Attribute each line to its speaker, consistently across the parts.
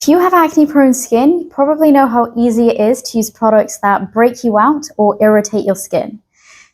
Speaker 1: If you have acne-prone skin, you probably know how easy it is to use products that break you out or irritate your skin.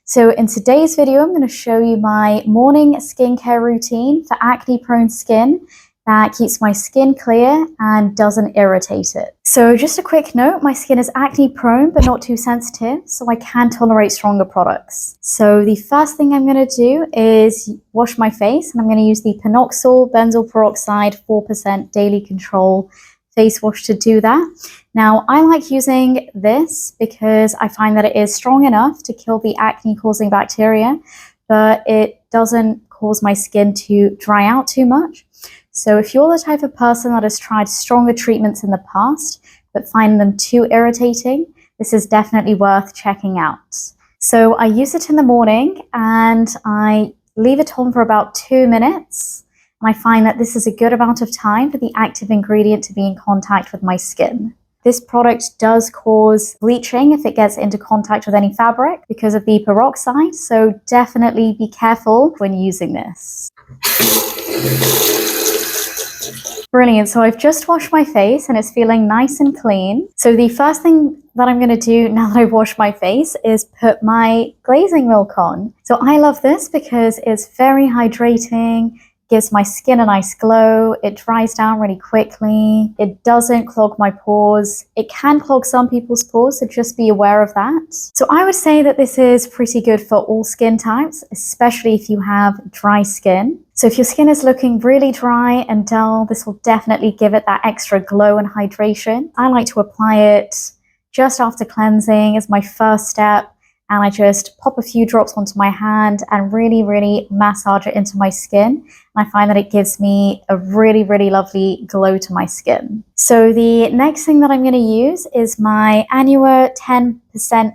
Speaker 1: So in today's video, I'm going to show you my morning skincare routine for acne-prone skin that keeps my skin clear and doesn't irritate it. So just a quick note, my skin is acne-prone but not too sensitive, so I can tolerate stronger products. So the first thing I'm going to do is wash my face, and I'm going to use the PanOxyl Benzoyl Peroxide 4% Daily Control face wash to do that. Now, I like using this because I find that it is strong enough to kill the acne-causing bacteria, but it doesn't cause my skin to dry out too much. So if you're the type of person that has tried stronger treatments in the past, but find them too irritating, this is definitely worth checking out. So I use it in the morning and I leave it on for about 2 minutes. And I find that this is a good amount of time for the active ingredient to be in contact with my skin. This product does cause bleaching if it gets into contact with any fabric because of the peroxide, so definitely be careful when using this. Brilliant, so I've just washed my face and it's feeling nice and clean. So the first thing that I'm going to do now that I've washed my face is put my glazing milk on. So I love this because it's very hydrating, gives my skin a nice glow, it dries down really quickly, it doesn't clog my pores. It can clog some people's pores, so just be aware of that. So I would say that this is pretty good for all skin types, especially if you have dry skin. So if your skin is looking really dry and dull, this will definitely give it that extra glow and hydration. I like to apply it just after cleansing as my first step. And I just pop a few drops onto my hand and really massage it into my skin. And I find that it gives me a really lovely glow to my skin. So the next thing that I'm going to use is my Anua 10%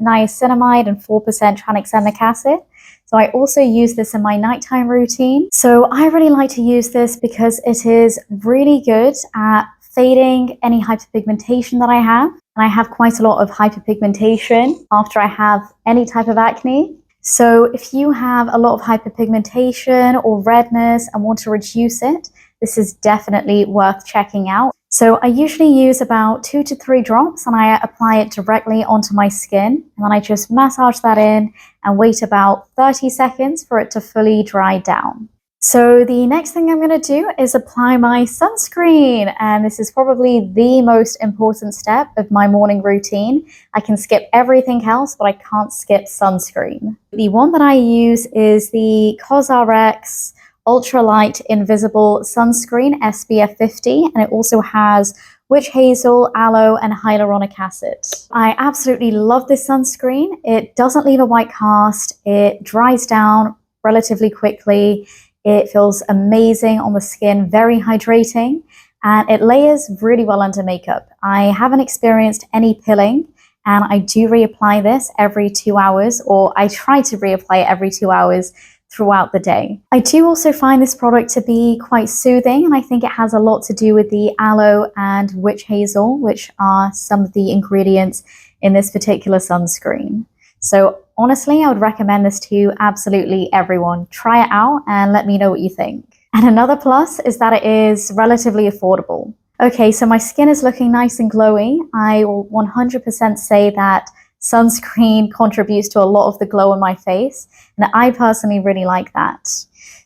Speaker 1: Niacinamide and 4% tranexamic acid. So I also use this in my nighttime routine. So I really like to use this because it is really good at fading any hyperpigmentation that I have. And I have quite a lot of hyperpigmentation after I have any type of acne. So if you have a lot of hyperpigmentation or redness and want to reduce it, this is definitely worth checking out. So I usually use about 2 to 3 drops and I apply it directly onto my skin. And then I just massage that in and wait about 30 seconds for it to fully dry down. So the next thing I'm going to do is apply my sunscreen, and this is probably the most important step of my morning routine. I can skip everything else, but I can't skip sunscreen. The one that I use is the COSRX Ultralight Invisible Sunscreen SPF 50, and it also has witch hazel, aloe, and hyaluronic acid. I absolutely love this sunscreen. It doesn't leave a white cast, it dries down relatively quickly. It feels amazing on the skin, very hydrating, and it layers really well under makeup. I haven't experienced any pilling, and I do reapply this every 2 hours, or I try to reapply it every 2 hours throughout the day. I do also find this product to be quite soothing, and I think it has a lot to do with the aloe and witch hazel, which are some of the ingredients in this particular sunscreen. So honestly, I would recommend this to absolutely everyone. Try it out and let me know what you think. And another plus is that it is relatively affordable. Okay, so my skin is looking nice and glowy. I will 100% say that sunscreen contributes to a lot of the glow on my face, and I personally really like that.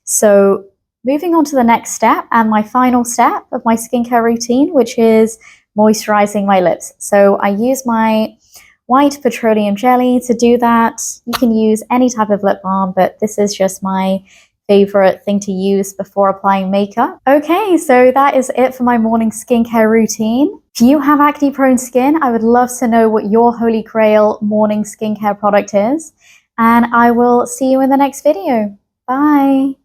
Speaker 1: So moving on to the next step and my final step of my skincare routine, which is moisturizing my lips. So I use my white petroleum jelly to do that. You can use any type of lip balm, but this is just my favorite thing to use before applying makeup. Okay, so that is it for my morning skincare routine. If you have acne-prone skin, I would love to know what your holy grail morning skincare product is, and I will see you in the next video. Bye.